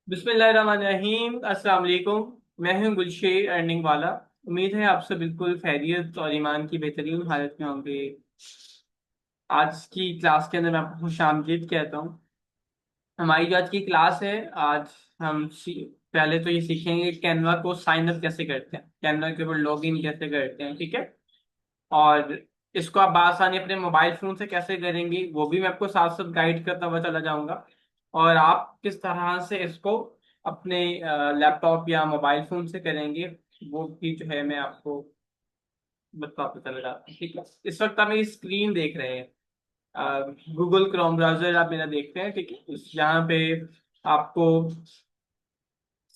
बिस्मिल्लाहिर्रहमानिर्रहीम। अस्सलाम वालेकुम। मैं हूं गुलशेर अर्निंग वाला। उम्मीद है आप सब बिल्कुल खैरियत और ईमान की बेहतरीन हालत में होंगे। आज की क्लास के अंदर मैं आपको खुशामदीद कहता हूँ। हमारी जो आज की क्लास है, आज हम पहले तो ये सीखेंगे कैनवा को साइन अप कैसे करते हैं, कैनवा के ऊपर लॉग इन कैसे करते हैं, ठीक है। और इसको आप आसानी अपने मोबाइल फोन से कैसे करेंगे वो भी मैं आपको साथ साथ गाइड करता हुआ चला जाऊंगा। और आप किस तरह से इसको अपने लैपटॉप या मोबाइल फोन से करेंगे वो भी जो है मैं आपको बताता चला जाता हूँ, ठीक है। इस वक्त आप मेरी स्क्रीन देख रहे हैं, गूगल क्रोम ब्राउजर आप मेरा देख रहे हैं, ठीक है। यहाँ पे आपको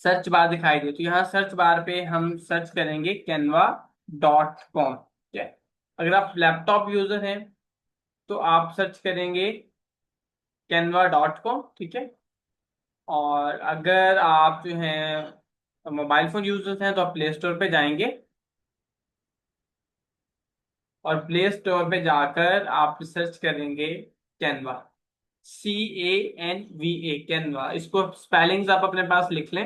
सर्च बार दिखाई दे, तो यहाँ सर्च बार पे हम सर्च करेंगे canva.com, ठीक है। अगर आप लैपटॉप यूजर हैं तो आप सर्च करेंगे canva.com, ठीक है। और अगर आप जो हैं मोबाइल फोन यूजर्स हैं तो आप प्ले स्टोर पे जाएंगे और प्ले स्टोर पे जाकर आप सर्च करेंगे कैनवा, CANVA, कैनवा। इसको स्पेलिंग्स आप अपने पास लिख लें।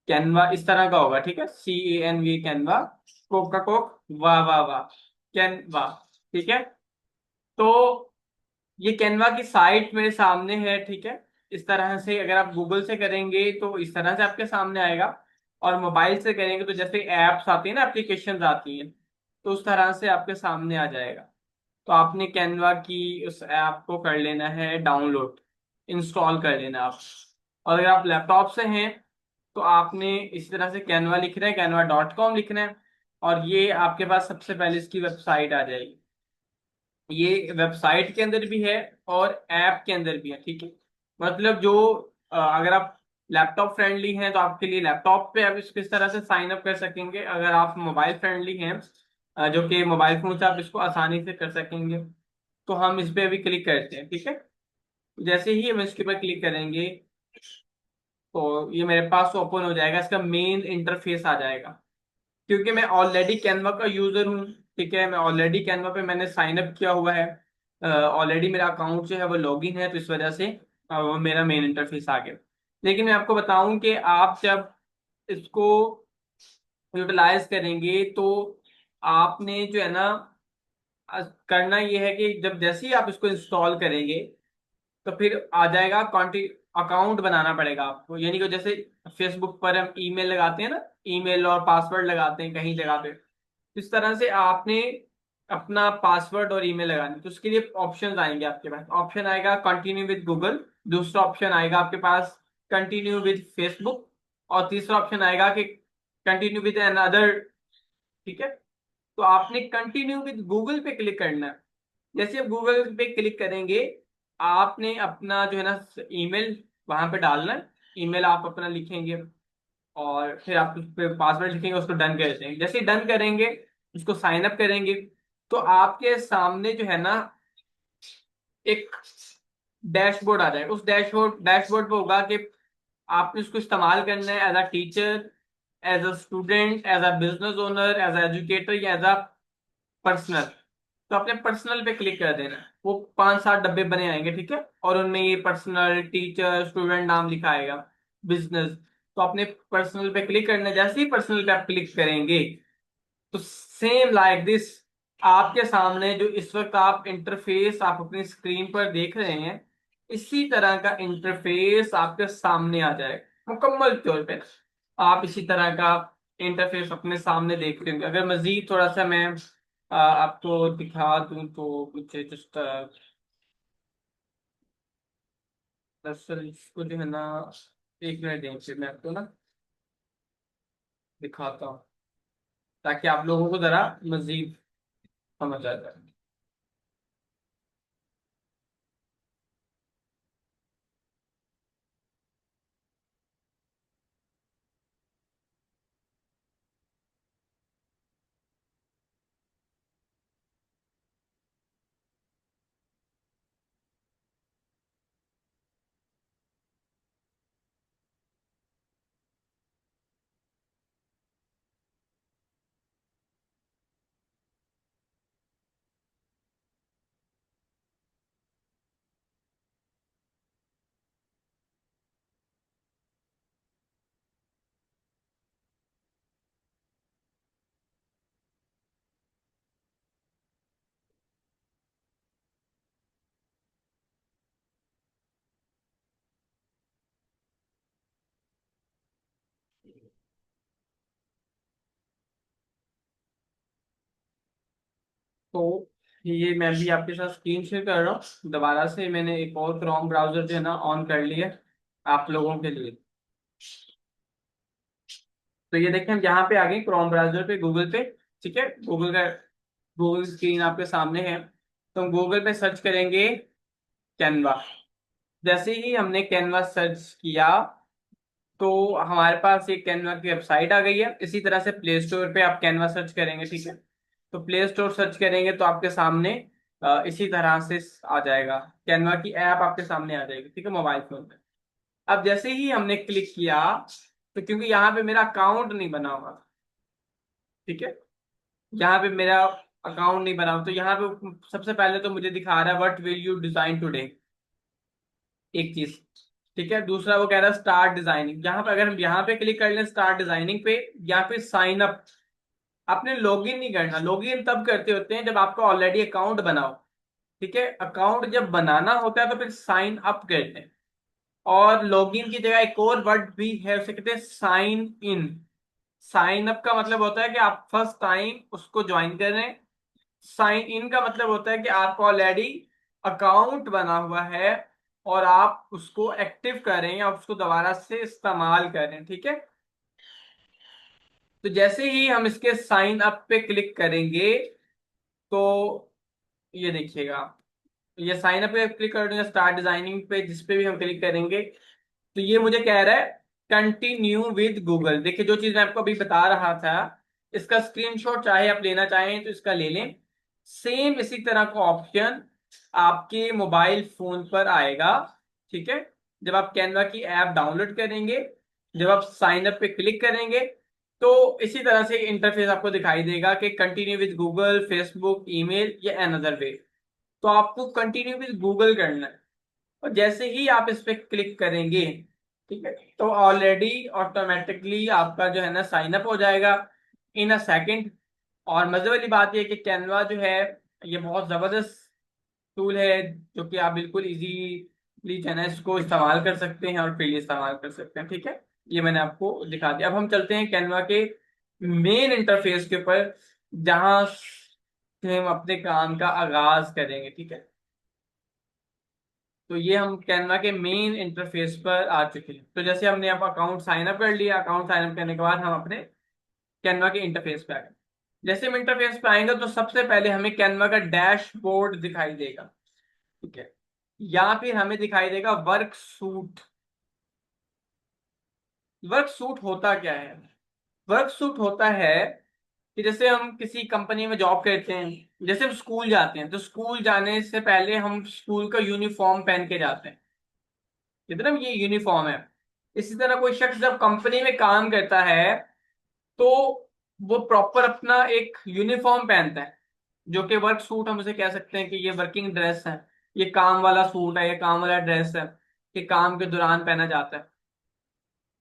कैनवा इस तरह का होगा, ठीक है। CANVA, Canva. कोक का कोक, वाह वाह वाह, कैनवा, ठीक है। तो ये कैनवा की साइट मेरे सामने है, ठीक है। इस तरह से अगर आप गूगल से करेंगे तो इस तरह से आपके सामने आएगा। और मोबाइल से करेंगे तो जैसे एप्स आती है ना, एप्लीकेशन आती हैं, तो उस तरह से आपके सामने आ जाएगा। तो आपने कैनवा की उस ऐप को कर लेना है डाउनलोड, इंस्टॉल कर लेना आप। और अगर आप लैपटॉप से हैं तो आपने इसी तरह से कैनवा लिखना है, canva.com लिखना है। और ये आपके पास सबसे पहले इसकी वेबसाइट आ जाएगी। ये वेबसाइट के अंदर भी है और ऐप के अंदर भी है, ठीक है। मतलब जो अगर आप लैपटॉप फ्रेंडली हैं तो आपके लिए लैपटॉप पे आप इसको इस तरह से साइन अप कर सकेंगे। अगर आप मोबाइल फ्रेंडली हैं, जो कि मोबाइल फोन से आप इसको आसानी से कर सकेंगे, तो हम इस पे अभी क्लिक करते हैं, ठीक है। जैसे ही हम इसके ऊपर क्लिक करेंगे तो ये मेरे पास ओपन हो जाएगा, इसका मेन इंटरफेस आ जाएगा। क्योंकि मैं ऑलरेडी कैनवा का यूजर हूँ, ठीक है। मैं ऑलरेडी कैनवा पे मैंने साइन अप किया हुआ है, ऑलरेडी मेरा अकाउंट जो है वो लॉगिन है, तो इस वजह से वो मेरा मेन इंटरफेस आ गया। लेकिन मैं आपको बताऊं कि आप जब इसको यूटिलाइज करेंगे तो आपने जो है ना करना ये है कि जब जैसे ही आप इसको इंस्टॉल करेंगे तो फिर आ जाएगा कॉन्टी अकाउंट बनाना पड़ेगा आपको। यानी कि जैसे फेसबुक पर हम ईमेल लगाते हैं ना, ईमेल और पासवर्ड लगाते हैं कहीं जगह पे, इस तरह से आपने अपना पासवर्ड और ईमेल लगानी। तो उसके लिए ऑप्शंस आएंगे आपके पास। ऑप्शन आएगा कंटिन्यू विद गूगल, दूसरा ऑप्शन आएगा आपके पास कंटिन्यू विद फेसबुक, और तीसरा ऑप्शन आएगा कि कंटिन्यू विद अनदर, ठीक है। तो आपने कंटिन्यू विद गूगल पे क्लिक करना है। जैसे आप गूगल पे क्लिक करेंगे, आपने अपना जो है ना ईमेल वहां पे डालना है। ईमेल आप अपना लिखेंगे और फिर आप उस पर पासवर्ड लिखेंगे, उसको डन कर देंगे। जैसे ही डन करेंगे, उसको साइन अप करेंगे, तो आपके सामने जो है ना एक डैशबोर्ड आ जाएगा। उस डैशबोर्ड पे होगा कि आपने उसको इस्तेमाल करना है as a teacher, as a student, as a business owner, as a educator या एज अ पर्सनल। तो अपने पर्सनल पे क्लिक कर देना है। वो 5-7 डब्बे बने आएंगे, ठीक है। और उनमें ये पर्सनल, टीचर, स्टूडेंट नाम लिखा आएगा, बिजनेस। तो अपने पर्सनल पे क्लिक करना है। जैसे ही पर्सनल पे आप क्लिक करेंगे तो सेम लाइक दिस, आपके सामने जो इस वक्त आप इंटरफेस आप अपनी स्क्रीन पर देख रहे हैं, इसी तरह का इंटरफेस आपके सामने आ जाएगा मुकम्मल तौर पे। आप इसी तरह का इंटरफेस अपने सामने देख रहे होंगे। अगर मजीद थोड़ा सा मैं आपको दिखा दूं तो मुझे जस्ट दरअसल इसको जो है ना, 1 मिनट दें फिर मैं आपको ना दिखाता हूँ, ताकि आप लोगों को जरा मजीद समझ आ जाए। तो ये मैं भी आपके साथ स्क्रीन शेयर कर रहा हूँ दोबारा से। मैंने एक और क्रोम ब्राउजर जो है ना ऑन कर लिया है आप लोगों के लिए। तो ये देखें हम यहाँ पे आ गए क्रोम ब्राउजर पे, गूगल पे। ठीक है, गूगल स्क्रीन आपके सामने है। तो हम गूगल पे सर्च करेंगे कैनवा। जैसे ही हमने कैनवा सर्च किया तो हमारे पास एक कैनवा की वेबसाइट आ गई है। इसी तरह से प्ले स्टोर पे आप कैनवा सर्च करेंगे, ठीक है। तो प्ले स्टोर सर्च करेंगे तो आपके सामने इसी तरह से आ जाएगा, कैनवा की ऐप आपके सामने आ जाएगी, ठीक है, मोबाइल फोन पे। अब जैसे ही हमने क्लिक किया तो क्योंकि यहाँ पे मेरा अकाउंट नहीं बना हुआ, ठीक है, यहाँ पे मेरा अकाउंट नहीं बना हुआ, तो यहाँ पे सबसे पहले तो मुझे दिखा रहा है what will you design today, एक चीज। ठीक है, दूसरा वो कह रहा है स्टार्ट डिजाइनिंग। यहाँ पे अगर हम यहाँ पे क्लिक कर लें स्टार्ट डिजाइनिंग पे, यहाँ पे साइन अप। आपने लॉगिन नहीं करना, लॉगिन तब करते होते हैं जब आपका ऑलरेडी अकाउंट बनाओ। ठीक है, अकाउंट जब बनाना होता है तो फिर साइन अप करते हैं। और लॉगिन की जगह एक और वर्ड भी है, उसे कहते हैं साइन इन। साइन अप का मतलब होता है कि आप फर्स्ट टाइम उसको ज्वाइन कर रहे हैं। साइन इन का मतलब होता है कि आपका ऑलरेडी अकाउंट बना हुआ है और आप उसको एक्टिव कर रहे हैं, आप उसको दोबारा से इस्तेमाल कर रहे हैं, ठीक है। तो जैसे ही हम इसके साइन अप पे क्लिक करेंगे तो ये देखिएगा, ये साइन अप पे क्लिक कर देंगे, स्टार्ट डिजाइनिंग पे जिस पे भी हम क्लिक करेंगे तो ये मुझे कह रहा है कंटिन्यू विद गूगल। देखिए जो चीज मैं आपको अभी बता रहा था, इसका स्क्रीनशॉट चाहे आप लेना चाहें तो इसका ले लें। सेम इसी तरह का ऑप्शन आपके मोबाइल फोन पर आएगा, ठीक है। जब आप कैनवा की ऐप डाउनलोड करेंगे, जब आप साइन अप पे क्लिक करेंगे तो इसी तरह से इंटरफेस आपको दिखाई देगा कि continue with Google, Facebook, email या अनदर वे। तो आपको कंटिन्यू विद गूगल करना है। और जैसे ही आप इस पे क्लिक करेंगे, ठीक है, तो ऑलरेडी ऑटोमेटिकली आपका जो है ना साइन अप हो जाएगा इन अ सेकंड। और मजे वाली बात यह है कि कैनवा जो है ये बहुत जबरदस्त टूल है, जो कि आप बिल्कुल इजीली जो है ना इसको इस्तेमाल कर सकते हैं और फ्रीली इस्तेमाल कर सकते हैं, ठीक है। ये मैंने आपको दिखा दिया। अब हम चलते हैं कैनवा के मेन इंटरफेस के ऊपर, जहां से हम अपने काम का आगाज करेंगे, ठीक है। तो ये हम कैनवा के मेन इंटरफेस पर आ चुके हैं। तो जैसे हमने आप अकाउंट साइन अप कर लिया, अकाउंट साइन अप करने के बाद हम अपने कैनवा के इंटरफेस पे आ गए। जैसे हम इंटरफेस पे आएंगे तो सबसे पहले हमें कैनवा का डैशबोर्ड दिखाई देगा, ठीक है। या फिर हमें दिखाई देगा वर्क सूट। वर्क सूट होता क्या है? वर्क सूट होता है कि जैसे हम किसी कंपनी में जॉब करते हैं, जैसे हम स्कूल जाते हैं तो स्कूल जाने से पहले हम स्कूल का यूनिफॉर्म पहन के जाते हैं, कितना ये यूनिफॉर्म है। इसी तरह कोई शख्स जब कंपनी में काम करता है तो वो प्रॉपर अपना एक यूनिफॉर्म पहनता है, जो कि वर्क सूट हम उसे कह सकते हैं कि ये वर्किंग ड्रेस है, ये काम वाला सूट है, ये काम वाला ड्रेस है, ये काम के दौरान पहना जाता है।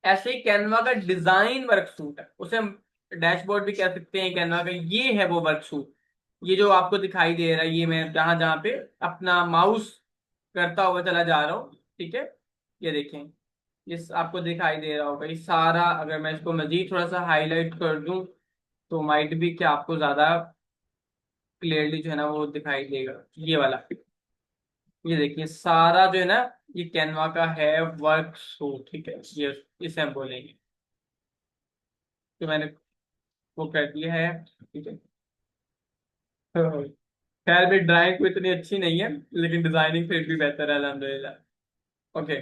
ऐसे ही कैनवा का डिजाइन वर्क सूट है, उसे हम डैशबोर्ड भी कह सकते हैं कैनवा का। ये है वो वर्क सूट, ये जो आपको दिखाई दे रहा है, ये मैं जहां जहां पे अपना माउस करता हुआ चला जा रहा हूँ, ठीक है। ये देखें, ये आपको दिखाई दे रहा होगा ये सारा। अगर मैं इसको मजीद थोड़ा सा हाईलाइट कर दूं तो माइट भी क्या आपको ज्यादा क्लियरली जो है ना वो दिखाई देगा, ये वाला। ये देखिए सारा जो है ना ये कैनवा का है वर्क सूट, ठीक है। ये इसे हम बोलेंगे, तो मैंने वो कर दिया है, ठीक है। तो खैर भी ड्राइंग को इतनी अच्छी नहीं है, लेकिन डिजाइनिंग फिर भी बेहतर है अल्हम्दुलिल्लाह। ओके,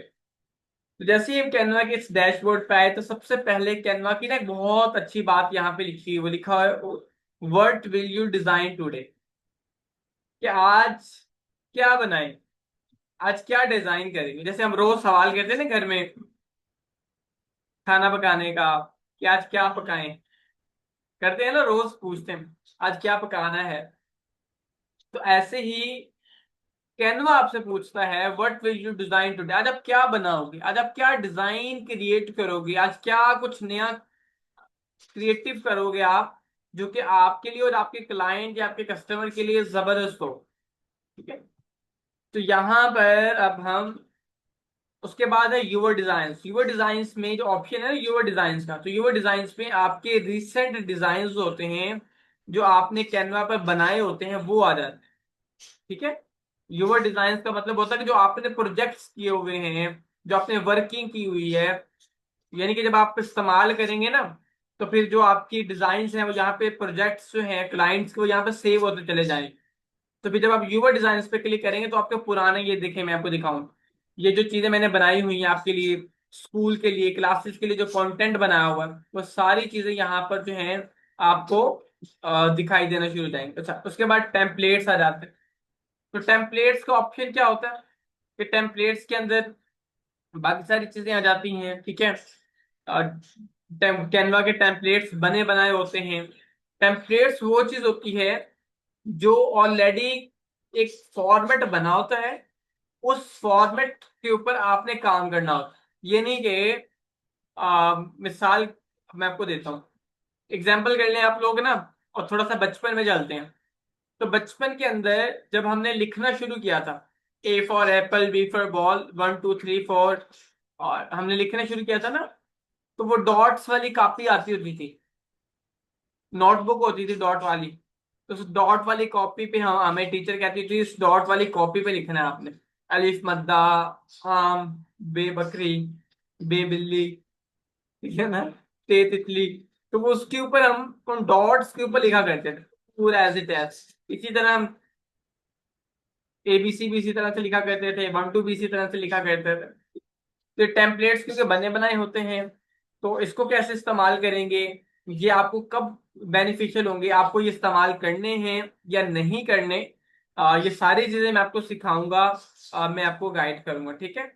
तो जैसे ही हम कैनवा के इस डैशबोर्ड पे आए तो सबसे पहले कैनवा की ना एक बहुत अच्छी बात यहाँ पे लिखी है, वो लिखा है what will you design today, कि आज क्या बनाएं, आज क्या डिजाइन करेंगे। जैसे हम रोज सवाल करते हैं ना घर में खाना पकाने का, कि आज क्या पकाएं, करते हैं ना, रोज पूछते हैं आज क्या पकाना है। तो ऐसे ही कैनवा आपसे पूछता है what will you design today, आज आप क्या बनाओगे, आज आप क्या डिजाइन क्रिएट करोगे, आज क्या कुछ नया क्रिएटिव करोगे आप, जो कि आपके लिए और आपके क्लाइंट या आपके कस्टमर के लिए जबरदस्त हो, ठीक है। तो यहाँ पर अब हम, उसके बाद है यूवर डिजाइन्स। यूवर डिजाइन्स में जो ऑप्शन है ना यूवर डिजाइन्स का, तो यूवर डिजाइन्स में आपके रिसेंट डिजाइन्स होते हैं जो आपने कैनवा पर बनाए होते हैं वो आ जाते हैं। ठीक है। यूवर डिजाइन का मतलब होता है कि जो आपने प्रोजेक्ट्स किए हुए हैं, जो आपने वर्किंग की हुई है, यानी कि जब आप इस्तेमाल करेंगे ना, तो फिर जो आपकी डिजाइन हैं वो यहाँ पे, प्रोजेक्ट्स जो हैं क्लाइंट्स के, वो यहाँ पे सेव होते चले जाएंगे। तो फिर जब आप यूवर डिजाइन पे क्लिक करेंगे तो आपके पुराने, ये देखें मैं आपको दिखाऊं, ये जो चीजें मैंने बनाई हुई हैं आपके लिए, स्कूल के लिए, क्लासेस के लिए जो कंटेंट बनाया हुआ है, वो सारी चीजें यहाँ पर जो हैं आपको दिखाई देना शुरू हो जाएंगे। अच्छा, उसके बाद टेम्पलेट्स आ जाते हैं। तो टेम्पलेट्स का ऑप्शन क्या होता है कि टेम्पलेट्स के अंदर बाकी सारी चीजें आ जाती हैं। ठीक है। कैनवा के टेम्पलेट्स बने बनाए होते हैं। टेम्पलेट्स वो चीज होती है जो ऑलरेडी एक फॉर्मेट बना होता है, उस फॉर्मेट के ऊपर आपने काम करना होता है। ये नहीं कि मिसाल मैं आपको देता हूँ, एग्जाम्पल कर लें आप लोग ना, और थोड़ा सा बचपन में चलते हैं। तो बचपन के अंदर जब हमने लिखना शुरू किया था, A for apple, B for ball, 1 2 3 4, और हमने लिखना शुरू किया था ना, तो वो डॉट्स वाली कॉपी आती होती थी, नोटबुक होती थी डॉट वाली। तो उस डॉट वाली कॉपी पे हम, हमें टीचर कहती थी इस डॉट वाली कॉपी पे लिखना है आपने, अलिफ मद्दा, आम, बे बकरी, बे बिल्ली, ठीक है ना, ते तितली। तो वो उसके ऊपर हम उन डॉट्स के ऊपर लिखा करते थे पूरा एज इट एज। इसी तरह हम ABC भी इसी तरह से लिखा करते थे, 1 2 भी इसी तरह से लिखा करते थे। तो टेम्पलेट्स क्योंकि बने बनाए होते हैं, तो इसको कैसे इस्तेमाल करेंगे, ये आपको कब बेनिफिशियल होंगे, आपको ये इस्तेमाल करने हैं या नहीं करने, ये सारी चीजें मैं आपको सिखाऊंगा, मैं आपको गाइड करूंगा। ठीक है।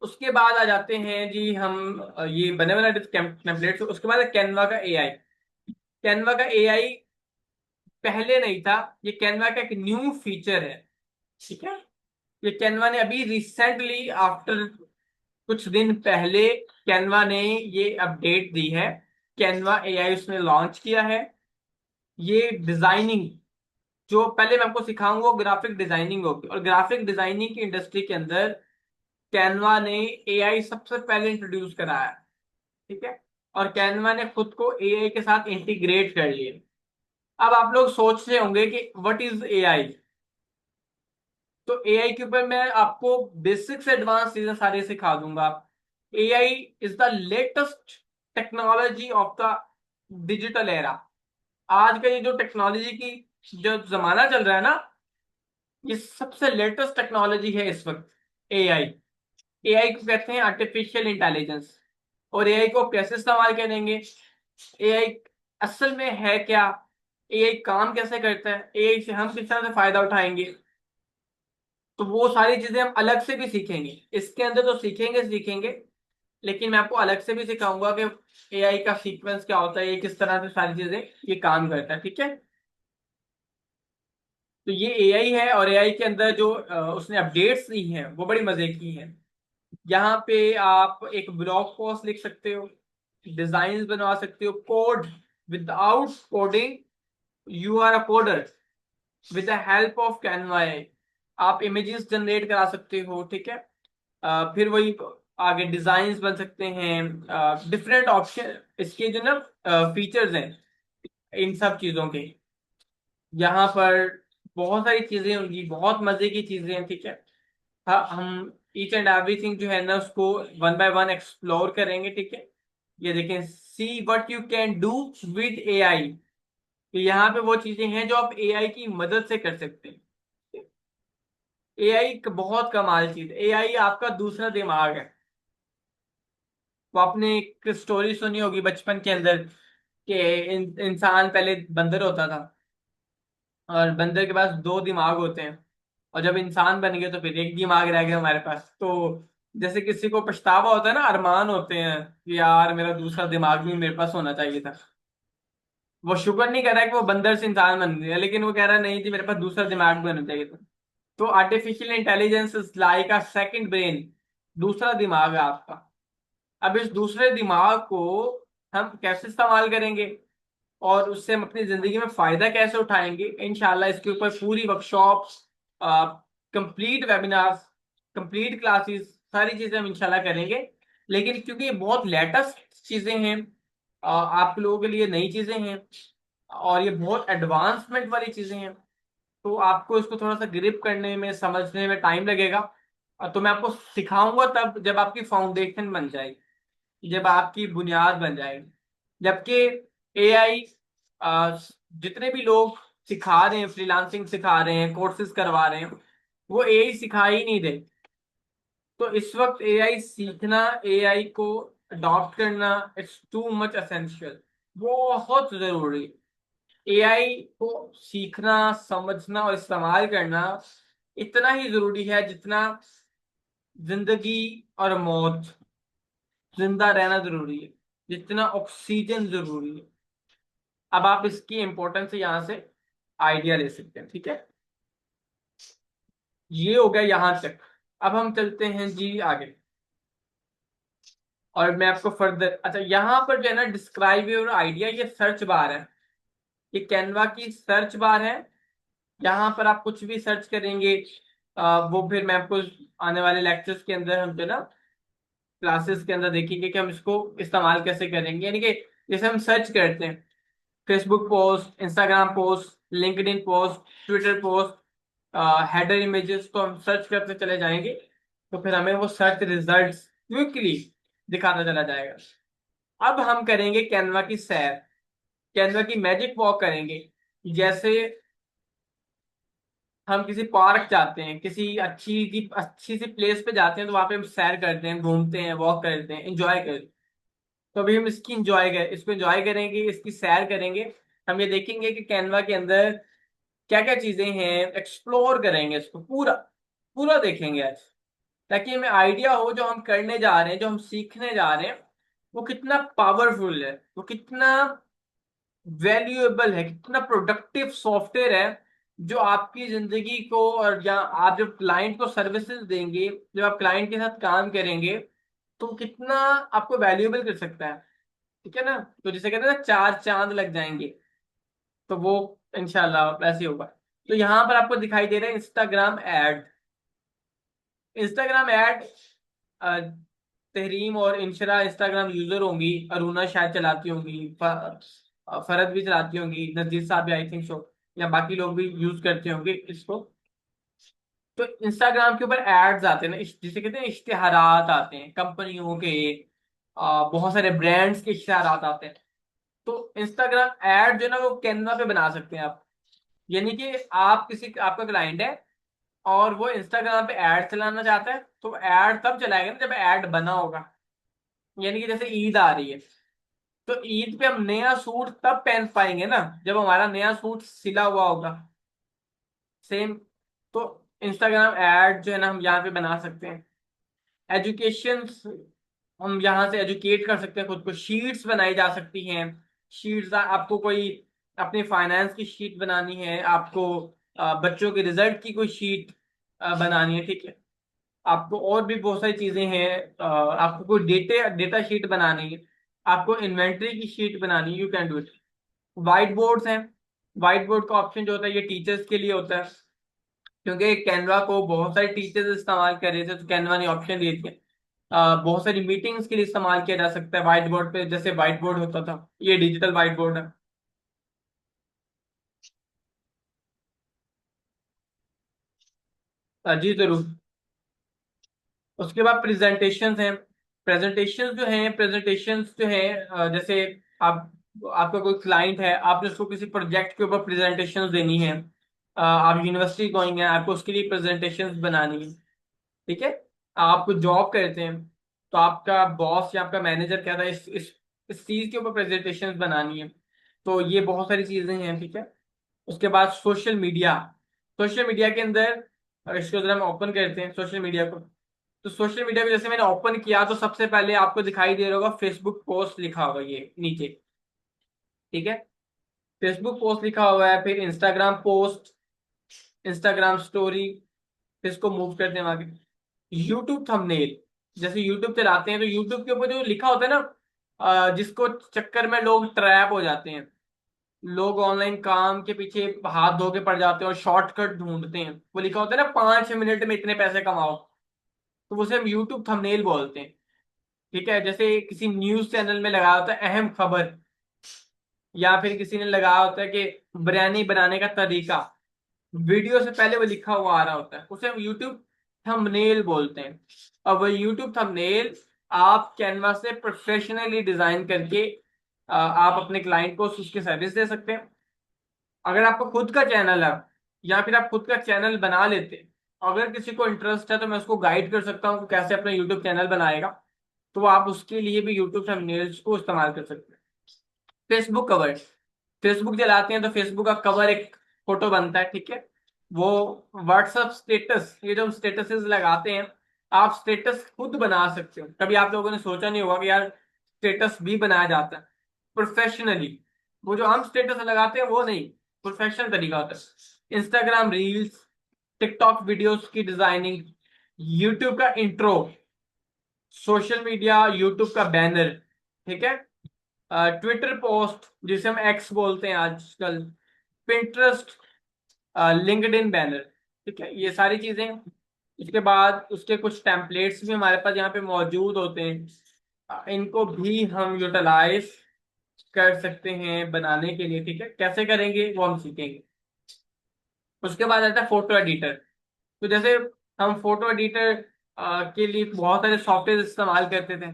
उसके बाद आ जाते हैं जी हम, ये बने बनाए टेम्पलेट्स। उसके बाद कैनवा का AI। कैनवा का AI पहले नहीं था, ये कैनवा का एक न्यू फीचर है। ठीक है। ये कैनवा ने अभी रिसेंटली, आफ्टर कुछ दिन पहले, कैनवा ने ये अपडेट दी है। कैनवा AI उसने लॉन्च किया है। ये डिजाइनिंग, जो पहले मैं आपको सिखाऊंगा, वो ग्राफिक डिजाइनिंग होगी, और ग्राफिक डिजाइनिंग की इंडस्ट्री के अंदर कैनवा ने AI सबसे पहले इंट्रोड्यूस कराया। ठीक है। और कैनवा ने खुद को AI के साथ इंटीग्रेट कर लिया। अब आप लोग सोच रहे होंगे कि व्हाट इज AI। तो AI के ऊपर मैं आपको बेसिक से एडवांस चीजें सारी सिखा दूंगा। AI is the latest technology of the digital era. आज का ये जो टेक्नोलॉजी की जो जमाना चल रहा है ना, ये सबसे लेटेस्ट टेक्नोलॉजी है इस वक्त। AI, AI को कहते हैं आर्टिफिशियल इंटेलिजेंस। और AI को कैसे इस्तेमाल करेंगे, AI असल में है क्या, AI काम कैसे करता है, AI से हम किस तरह से फायदा उठाएंगे, तो वो सारी चीजें हम अलग से भी सीखेंगे। इसके अंदर तो सीखेंगे सीखेंगे, लेकिन मैं आपको अलग से भी सिखाऊंगा कि AI का सीक्वेंस क्या होता है, ये किस तरह से सारी चीजें ये काम करता है। ठीक है। तो ये AI है, और AI के अंदर जो उसने अपडेट्स दी हैं वो बड़ी मजे की हैं। यहाँ पे आप एक ब्लॉग पोस्ट लिख सकते हो, डिजाइन बनवा सकते हो, code without coding, you are a coder with the help of Canva AI। आप इमेजेस जनरेट करा सकते हो। ठीक है। फिर वही आगे डिजाइन्स बन सकते हैं, डिफरेंट ऑप्शन इसके जो ना फीचर्स हैं इन सब चीजों के, यहाँ पर बहुत सारी चीजें होंगी, बहुत मजे की चीजें हैं। ठीक है। हाँ, हम ईच एंड एवरीथिंग जो है ना उसको वन बाय वन एक्सप्लोर करेंगे। ठीक है। ये देखें, see what you can do with AI। तो यहाँ पे वो चीजें हैं जो आप AI की मदद से कर सकते हैं। AI एक बहुत कमाल चीज है। AI आपका दूसरा दिमाग है। वो आपने एक स्टोरी सुनी होगी बचपन के अंदर कि इंसान पहले बंदर होता था, और बंदर के पास 2 दिमाग होते हैं, और जब इंसान बन गए तो फिर एक दिमाग रह गया हमारे पास। तो जैसे किसी को पछतावा होता है ना, अरमान होते हैं कि यार मेरा दूसरा दिमाग भी मेरे पास होना चाहिए था। वो शुक्र नहीं कर रहा है कि वो बंदर से इंसान बन गया, लेकिन वो कह रहा है नहीं जी मेरे पास दूसरा दिमाग भी होना चाहिए था। तो artificial intelligence is like a second brain, दूसरा दिमाग है आपका। अब इस दूसरे दिमाग को हम कैसे इस्तेमाल करेंगे, और उससे हम अपनी जिंदगी में फायदा कैसे उठाएंगे, इंशाल्लाह इसके ऊपर पूरी workshop, complete webinars, complete classes, सारी चीजें हम इंशाल्लाह करेंगे। लेकिन क्योंकि ये बहुत लेटेस्ट चीजें हैं, आप लोगों के लिए नई चीजें हैं, और ये बहुत एडवांसमेंट वाली चीजें हैं। तो आपको इसको थोड़ा सा ग्रिप करने में, समझने में टाइम लगेगा। और तो मैं आपको सिखाऊंगा तब जब आपकी फाउंडेशन बन जाएगी, जब आपकी बुनियाद बन जाएगी। जबकि एआई, जितने भी लोग सिखा रहे हैं, फ्रीलांसिंग सिखा रहे हैं, कोर्सेज करवा रहे हैं, वो एआई सिखा ही नहीं रहे। तो इस वक्त एआई सीखना, एआई को अडॉप्ट करना, इट्स टू मच एसेंशियल, बहुत जरूरी। एआई को सीखना, समझना और इस्तेमाल करना इतना ही जरूरी है जितना जिंदगी और मौत, जिंदा रहना जरूरी है, जितना ऑक्सीजन जरूरी है। अब आप इसकी इंपॉर्टेंस से यहां से आइडिया ले सकते हैं, ठीक है। ये हो गया यहां तक। अब हम चलते हैं जी आगे। और मैं आपको फर्दर, अच्छा यहाँ पर जो है ना, डिस्क्राइब योर आइडिया, ये सर्च बार है, ये कैनवा की सर्च बार है। यहाँ पर आप कुछ भी सर्च करेंगे, वो फिर मैं आपको आने वाले लेक्चर्स के अंदर, हम जो है ना क्लासेस के अंदर देखेंगे कि हम इसको इस्तेमाल कैसे करेंगे। यानी कि जैसे हम सर्च करते हैं, Facebook post, Instagram post, LinkedIn post, Twitter post, header images को हम सर्च करते चले जाएंगे, तो फिर हमें वो सर्च रिजल्ट्स क्विकली दिखाता चला जाएगा। अब हम करेंगे कैनवा की सैर, कैनवा की मैजिक वॉक करेंगे। जैसे हम किसी पार्क जाते हैं, किसी अच्छी सी प्लेस पे जाते हैं, तो वहां पे हम सैर करते हैं, घूमते हैं, वॉक करते हैं, एंजॉय करते हैं। तो अभी हम इसको एंजॉय करेंगे, इसकी सैर करेंगे। हम ये देखेंगे कि कैनवा के अंदर क्या क्या चीजें हैं, एक्सप्लोर करेंगे इसको पूरा, पूरा देखेंगे आज, ताकि हमें आइडिया हो जो हम करने जा रहे हैं, जो हम सीखने जा रहे हैं, वो कितना पावरफुल है, वो कितना वैल्यूएबल है, कितना प्रोडक्टिव सॉफ्टवेयर है, जो आपकी जिंदगी को, और या आप जब क्लाइंट को सर्विसेज देंगे, जब आप क्लाइंट के साथ काम करेंगे, तो कितना आपको वैल्यूएबल कर सकता है। ठीक है ना। तो जिसे कहते हैं ना, चार चांद लग जाएंगे, तो वो इंशाल्लाह ऐसे ही होगा। तो यहाँ पर आपको दिखाई दे रहा है Instagram ad, Instagram ad. Tahreem और इंशरा इंस्टाग्राम यूजर होंगी, अरुणा शायद चलाती होंगी, फरद भी चलाती होंगी, नजीर साहब भी आई थिंक शो, या बाकी लोग भी यूज करते होंगे इसको। तो इंस्टाग्राम के ऊपर एड्स आते हैं ना, जिसे कहते हैं इश्तिहारात आते हैं कंपनियों के, बहुत सारे ब्रांड्स के इश्तिहारात आते हैं। तो इंस्टाग्राम एड जो है ना, वो कैनवा पे बना सकते हैं आप। यानी कि आप किसी, आपका क्लाइंट है और वो इंस्टाग्राम पे एड चलाना चाहता है, तो एड तब चलाएगा ना जब एड बना होगा। यानी कि जैसे ईद आ रही है, तो ईद पे हम नया सूट तब पहन पाएंगे ना जब हमारा नया सूट सिला हुआ होगा। सेम। तो इंस्टाग्राम एड जो है ना, हम यहाँ पे बना सकते हैं। एजुकेशन, हम यहाँ से एजुकेट कर सकते हैं खुद को, शीट्स बनाई जा सकती हैं। शीट्स, आपको कोई अपने फाइनेंस की शीट बनानी है, आपको बच्चों के रिजल्ट की कोई शीट बनानी है, ठीक है। आपको और भी बहुत सारी चीजें हैं, आपको कोई डेटा डेटा शीट बनानी है, आपको इन्वेंट्री की शीट बनानी है, you can do it. White boards हैं, व्हाइट बोर्ड का ऑप्शन जो होता है, ये टीचर्स के लिए होता है, क्योंकि कैनवा को बहुत सारे टीचर्स इस्तेमाल कर रहे थे, तो कैनवा ने ऑप्शन दे दिया। बहुत सारी मीटिंग्स के लिए इस्तेमाल किया जा सकता है व्हाइट बोर्ड पे, जैसे व्हाइट बोर्ड होता था, ये डिजिटल व्हाइट बोर्ड है। जी जरूर। उसके बाद प्रेजेंटेशंस हैं। प्रेजेंटेशंस जो हैं, प्रेजेंटेशंस जो हैं, जैसे आप, आपका कोई क्लाइंट है, आपने उसको किसी प्रोजेक्ट के ऊपर प्रेजेंटेशंस देनी है, आप यूनिवर्सिटी गोइंग है, आपको उसके लिए प्रेजेंटेशंस बनानी है, ठीक है। आप जॉब करते हैं, तो आपका बॉस या आपका मैनेजर कहता है इस चीज के ऊपर प्रेजेंटेशंस बनानी है। तो ये बहुत सारी चीजें हैं, ठीक है। उसके बाद सोशल मीडिया, सोशल मीडिया के अंदर, इसको जरा हम ओपन करते हैं सोशल मीडिया को। तो सोशल मीडिया को जैसे मैंने ओपन किया, तो सबसे पहले आपको दिखाई दे रहा होगा फेसबुक पोस्ट लिखा होगा ये नीचे, ठीक है। फेसबुक पोस्ट लिखा हुआ है, फिर इंस्टाग्राम पोस्ट, इंस्टाग्राम स्टोरी, फिर इसको मूव करते हैं आगे। यूट्यूब थंबनेल, जैसे यूट्यूब चलाते हैं, तो यूट्यूब के ऊपर जो लिखा होता है ना, जिसको चक्कर में लोग ट्रैप हो जाते हैं, लोग ऑनलाइन काम के पीछे हाथ धो के पड़ जाते हैं और शॉर्टकट ढूंढते हैं, वो लिखा होता है ना 5 मिनट में इतने पैसे कमाओ, तो उसे हम यूट्यूब थंबनेल बोलते हैं, ठीक है। जैसे किसी न्यूज चैनल में लगा होता है अहम खबर, या फिर किसी ने लगाया होता है कि बिरयानी बनाने का तरीका, वीडियो से पहले वो लिखा हुआ आ रहा होता है, उसे हम यूट्यूब थंबनेल बोलते हैं। और वो यूट्यूब थंबनेल आप कैनवा से प्रोफेशनली डिजाइन करके आप अपने क्लाइंट को उसकी सर्विस दे सकते हैं। अगर आपको खुद का चैनल है या फिर आप खुद का चैनल बना लेते हैं, अगर किसी को इंटरेस्ट है तो मैं उसको गाइड कर सकता हूँ कि कैसे अपना यूट्यूब चैनल बनाएगा। तो आप उसके लिए भी यूट्यूब थंबनेल्स को इस्तेमाल कर सकते हैं। फेसबुक कवर, फेसबुक चलाते हैं तो फेसबुक का कवर एक फोटो बनता है, ठीक है। वो व्हाट्सएप स्टेटस, ये जो हम स्टेटसेस लगाते हैं, आप स्टेटस खुद बना सकते हो। कभी आप लोगों ने सोचा नहीं होगा कि यार स्टेटस भी बनाया जाता है प्रोफेशनली। वो जो हम स्टेटस लगाते हैं वो नहीं, प्रोफेशनल तरीका होता है। इंस्टाग्राम रील्स, टिकटॉक वीडियोस की डिजाइनिंग, यूट्यूब का इंट्रो, सोशल मीडिया यूट्यूब का बैनर, ठीक है। ट्विटर पोस्ट जिसे हम एक्स बोलते हैं आजकल, पिंटरेस्ट, लिंक्डइन बैनर, ठीक है, ये सारी चीजें। इसके बाद उसके कुछ टेम्पलेट्स भी हमारे पास यहाँ पे मौजूद होते हैं। इनको भी हम यूटिलाइज कर सकते हैं बनाने के लिए, ठीक है। कैसे करेंगे वो हम सीखेंगे। उसके बाद आता है फोटो एडिटर। तो जैसे हम फोटो एडिटर के लिए बहुत सारे सॉफ्टवेयर इस्तेमाल करते थे,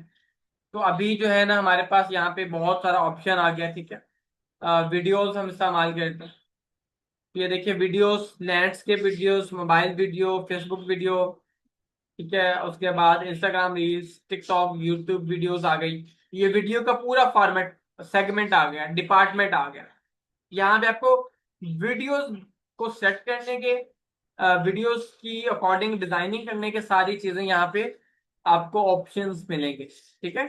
तो अभी जो है ना हमारे पास यहाँ पे बहुत सारा ऑप्शन आ गया, ठीक है। वीडियोस हम इस्तेमाल करते हैं। तो ये देखिए videos, landscape videos, mobile video, Facebook video, ठीक है। उसके बाद Instagram reels, TikTok, YouTube videos आ गई। ये वीडियो का पूरा फॉर्मेट सेगमेंट आ गया, डिपार्टमेंट आ गया। यहाँ पे आपको वीडियोस को सेट करने के, वीडियोस की अकॉर्डिंग डिजाइनिंग करने के सारी चीजें यहाँ पे आपको ऑप्शंस मिलेंगे, ठीक है।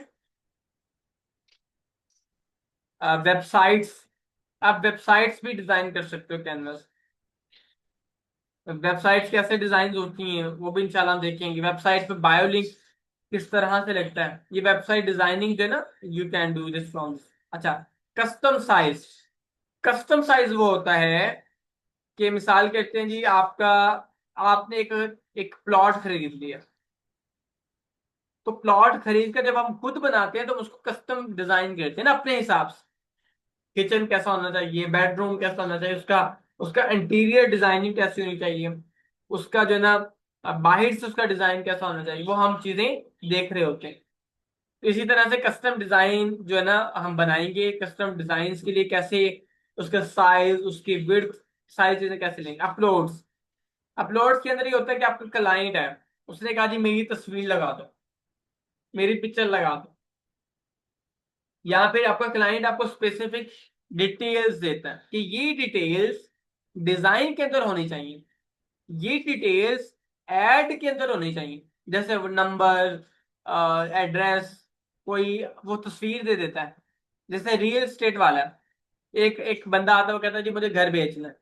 वेबसाइट्स, आप वेबसाइट्स भी डिजाइन कर सकते हो कैनवस। वेबसाइट्स कैसे डिजाइन होती हैं वो भी इंशाल्लाह हम देखेंगे। वेबसाइट पे बायो लिंक किस तरह से लगता है, ये वेबसाइट डिजाइनिंग जो है ना, you can do this from. अच्छा, कस्टम साइज। कस्टम साइज वो होता है कि मिसाल कहते हैं जी आपका, आपने एक एक प्लॉट खरीद लिया। तो प्लॉट खरीद कर जब हम खुद बनाते हैं तो उसको कस्टम डिजाइन करते हैं ना अपने हिसाब से। किचन कैसा होना चाहिए, बेडरूम कैसा होना चाहिए, उसका उसका इंटीरियर डिजाइनिंग कैसी होनी चाहिए, उसका जो है ना बाहर से उसका डिजाइन कैसा होना चाहिए, वो हम चीजें देख रहे होते हैं। तो इसी तरह से कस्टम डिजाइन जो है ना हम बनाएंगे, कस्टम डिजाइन के लिए कैसे उसका साइज, उसकी विड्थ, सारी चीजें कैसे लेंगे। अपलोड्स, अपलोड्स के अंदर ये होता है कि आपका क्लाइंट है, उसने कहा जी मेरी तस्वीर लगा दो, मेरी पिक्चर लगा दो। या फिर आपका क्लाइंट आपको स्पेसिफिक डिटेल्स देता है कि ये डिटेल्स डिजाइन के अंदर होनी चाहिए, ये डिटेल्स ऐड के अंदर होनी चाहिए। जैसे वो नंबर, एड्रेस, कोई वो तस्वीर दे देता है। जैसे रियल एस्टेट वाला, एक एक बंदा आता है, वो कहता है जी मुझे घर बेचना है,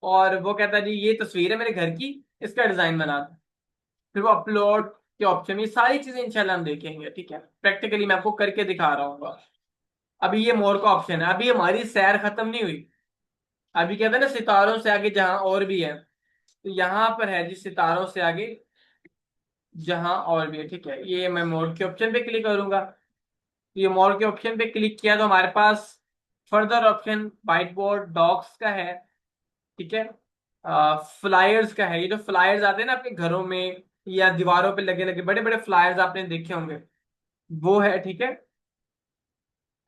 और वो कहता है जी ये तस्वीर है मेरे घर की, इसका डिजाइन बना दो। फिर वो अपलोड के ऑप्शन, ये सारी चीजें इंशाल्लाह हम देखेंगे, ठीक है। प्रैक्टिकली मैं आपको करके दिखा रहा हूँ। अभी ये मोर का ऑप्शन है, अभी हमारी सैर खत्म नहीं हुई। अभी कहते हैं ना सितारों से आगे जहां और भी है, तो यहाँ पर है जी सितारों से आगे जहां और भी है, ठीक है। ये मैं मोर के ऑप्शन पे क्लिक करूंगा। ये मोर के ऑप्शन पे क्लिक किया तो हमारे पास further option whiteboard docs का है, ठीक है। फ्लायर्स का है, ये जो फ्लायर्स आते हैं ना आपके घरों में या दीवारों पे लगे लगे बड़े बड़े फ्लायर्स आपने देखे होंगे, वो है, ठीक है।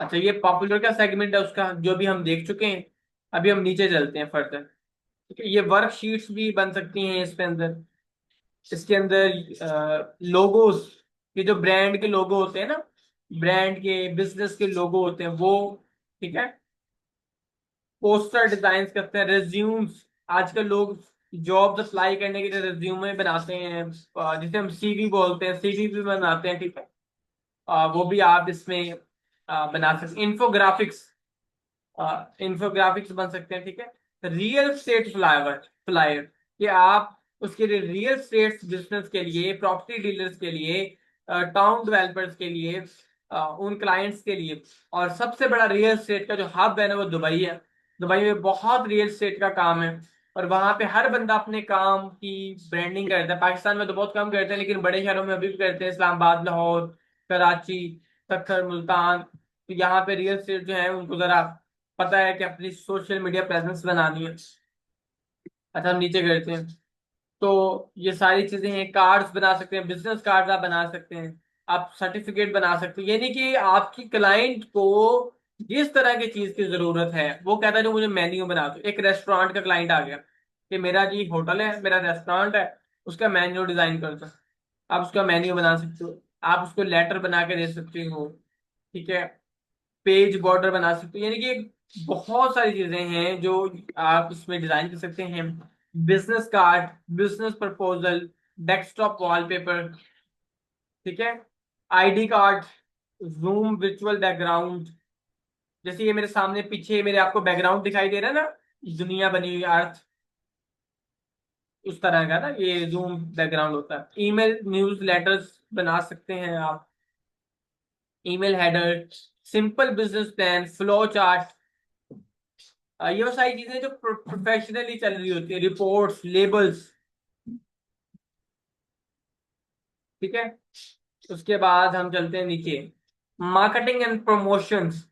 अच्छा, ये पॉपुलर का सेगमेंट है उसका जो भी हम देख चुके हैं। अभी हम नीचे चलते हैं फर्दर, ठीक है। ये वर्कशीट्स भी बन सकती हैं इसके अंदर। इसके अंदर लोगोस, ये जो ब्रांड के लोगो होते हैं ना, ब्रांड के बिजनेस के लोगो होते हैं वो, ठीक है। पोस्टर डिजाइन करते हैं, रिज्यूम्स, आजकल लोग जॉब अप्लाई करने के लिए रिज्यूमे बनाते हैं, जिसे हम सीवी बोलते हैं, सीवी भी बनाते हैं, ठीक है। वो भी आप इसमें बना सकते हैं। इन्फोग्राफिक्स, इन्फोग्राफिक्स बन सकते हैं, ठीक है। रियल स्टेट फ्लायर, फ्लायर, ये आप उसके लिए रियल स्टेट बिजनेस के लिए, प्रॉपर्टी डीलर्स के लिए, टाउन डेवलपर्स के लिए, उन क्लाइंट्स के लिए। और सबसे बड़ा रियल स्टेट का जो हब है ना वो दुबई है। दुबई में बहुत रियल स्टेट का काम है, और वहां पे हर बंदा अपने काम की ब्रांडिंग करता है। पाकिस्तान में तो बहुत कम करते हैं, लेकिन बड़े शहरों में अभी भी करते हैं, इस्लामाबाद, लाहौर, कराची, तखर, मुल्तान, तो यहाँ पे रियल एस्टेट जो है उनको जरा पता है कि अपनी सोशल मीडिया प्रेजेंस बनानी है। अच्छा, हम नीचे करते हैं। तो ये सारी चीजें हैं, कार्ड्स बना सकते हैं, बिजनेस कार्ड आप बना सकते हैं, आप सर्टिफिकेट बना सकते हैं। यानी कि आपकी क्लाइंट को जिस तरह की चीज की जरूरत है वो कहता है जो मुझे मेन्यू बना दो। एक रेस्टोरेंट का क्लाइंट आ गया कि मेरा जी होटल है, मेरा रेस्टोरेंट है, उसका मेन्यू डिजाइन कर दो। आप उसका मेन्यू बना सकते हो, आप उसको लेटर बना के दे सकते हो, ठीक है, पेज बॉर्डर बना सकते हो। यानी कि बहुत सारी चीजें हैं जो आप इसमें डिजाइन कर सकते हैं। Business card, business proposal, desktop wallpaper, ठीक है, ID card, zoom virtual background. जैसे ये मेरे सामने पीछे मेरे आपको बैकग्राउंड दिखाई दे रहा है ना, दुनिया बनी हुई अर्थ, उस तरह का ना ये जूम बैकग्राउंड होता है। ईमेल न्यूज लेटर्स बना सकते हैं आप, email header, simple business plan, flow chart. ये वो सारी चीजें जो प्रोफेशनली चल रही होती है, रिपोर्ट्स, लेबल्स, ठीक है। उसके बाद हम चलते हैं नीचे, मार्केटिंग एंड प्रमोशंस।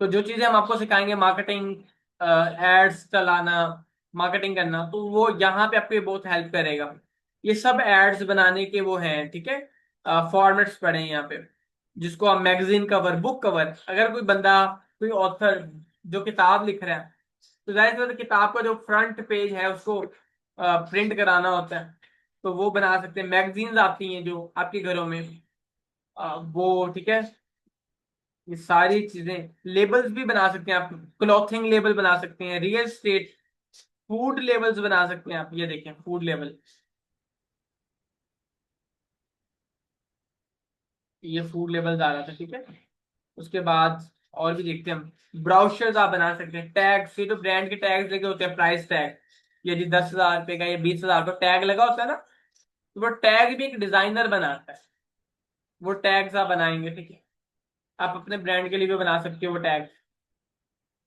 तो जो चीजें हम आपको सिखाएंगे, मार्केटिंग, एड्स चलाना, मार्केटिंग करना, तो वो यहाँ पे आपको ये बहुत हेल्प करेगा। ये सब एड्स बनाने के वो हैं, ठीक है, फॉर्मेट्स पड़े हैं यहाँ पे, जिसको आप मैगजीन कवर, बुक कवर, अगर कोई बंदा, कोई ऑथर जो किताब लिख रहा है, तो जाहिर सी बात है किताब का जो फ्रंट पेज है उसको प्रिंट कराना होता है, तो वो बना सकते हैं। मैगजीन्स आती हैं जो आपके घरों में, वो, ठीक है, ये सारी चीजें। लेबल्स भी बना सकते हैं आप, क्लॉथिंग लेबल बना सकते हैं, रियल स्टेट, फूड लेबल्स बना सकते हैं आप। ये देखें, फूड लेबल, ये फूड लेबल्स आ रहा था, ठीक है। उसके बाद और भी देखते हैं हम, ब्राउचर्स आप बना सकते हैं, टैग्स, ये जो ब्रांड के टैग्स लगे होते हैं, प्राइस टैग, ये जी 10,000 रुपए का या 20,000 का टैग लगा होता है ना, तो वो टैग भी एक डिजाइनर बनाता है। वो टैग्स आप बनाएंगे, ठीक है, आप अपने ब्रांड के लिए भी बना सकते हो वो टैग,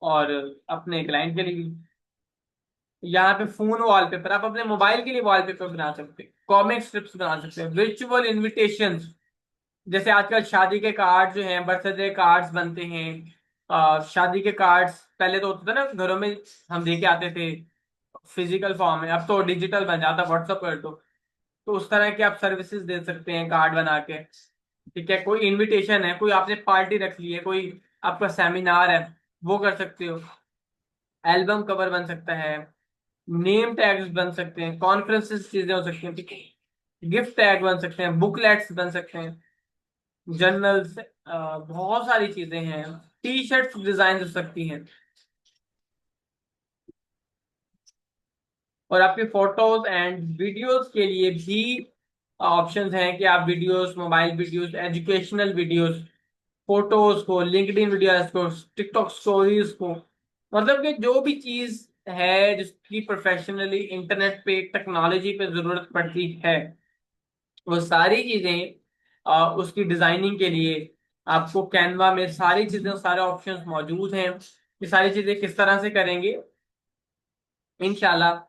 और अपने क्लाइंट के लिए भी। यहाँ पे फोन वॉलपेपर, आप अपने मोबाइल के लिए वॉलपेपर बना सकते हैं, कॉमिक स्ट्रिप्स बना सकते हैं, विजुअल इनविटेशंस, जैसे आजकल शादी के कार्ड जो हैं, बर्थडे कार्ड्स बनते हैं। शादी के कार्ड्स पहले तो होता था ना घरों में, हम लेके आते थे फिजिकल फॉर्म में, अब तो डिजिटल बन जाता, व्हाट्सएप कर दो। तो उस तरह के आप सर्विसेज दे सकते हैं कार्ड बना के, ठीक है। कोई इनविटेशन है, कोई आपने पार्टी रख ली है, कोई आपका सेमिनार है, वो कर सकते हो। एल्बम कवर बन सकता है, नेम टैग्स बन सकते हैं, कॉन्फ्रेंसेस चीजें हो सकती हैं, ठीक है, गिफ्ट टैग बन सकते हैं, बुकलेट्स बन सकते हैं, जर्नल्स, बहुत सारी चीजें हैं। टी शर्ट डिजाइन हो सकती हैं। और आपके फोटोज एंड वीडियोस के लिए भी ऑप्शंस हैं कि आप videos, mobile videos, educational videos, photos को, लिंक्डइन वीडियोस को, टिकटॉक स्टोरीज को, मतलब कि जो भी चीज है जिसकी प्रोफेशनली इंटरनेट पे, टेक्नोलॉजी पे जरूरत पड़ती है, वो सारी चीजें उसकी डिजाइनिंग के लिए आपको कैनवा में सारी चीजें, सारे ऑप्शंस मौजूद हैं। ये सारी चीजें किस तरह से करेंगे, इंशाल्लाह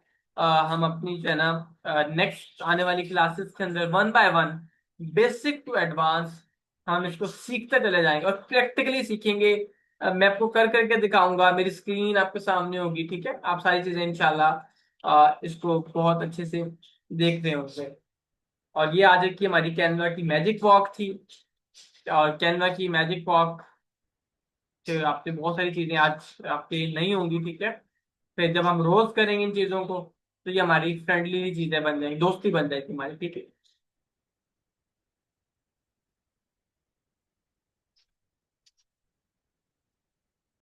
हम अपनी जो है ना नेक्स्ट आने वाली क्लासेस के अंदर one by one, basic to advance, हम इसको सीखते चले जाएंगे और प्रैक्टिकली सीखेंगे। मैं आपको कर करके दिखाऊंगा, मेरी स्क्रीन आपके सामने होगी, ठीक है, आप सारी चीजें इंशाल्लाह इसको बहुत अच्छे से देख रहे होंगे। और ये आज की हमारी कैनवा की मैजिक वॉक थी, और कैनवा की मैजिक वॉक से आपसे बहुत सारी चीजें आज आपकी नहीं होंगी, ठीक है। फिर जब हम रोज करेंगे इन चीजों को, तो ये हमारी फ्रेंडली चीजें बन जाएंगी, दोस्ती बन जाएगी हमारी, ठीक है।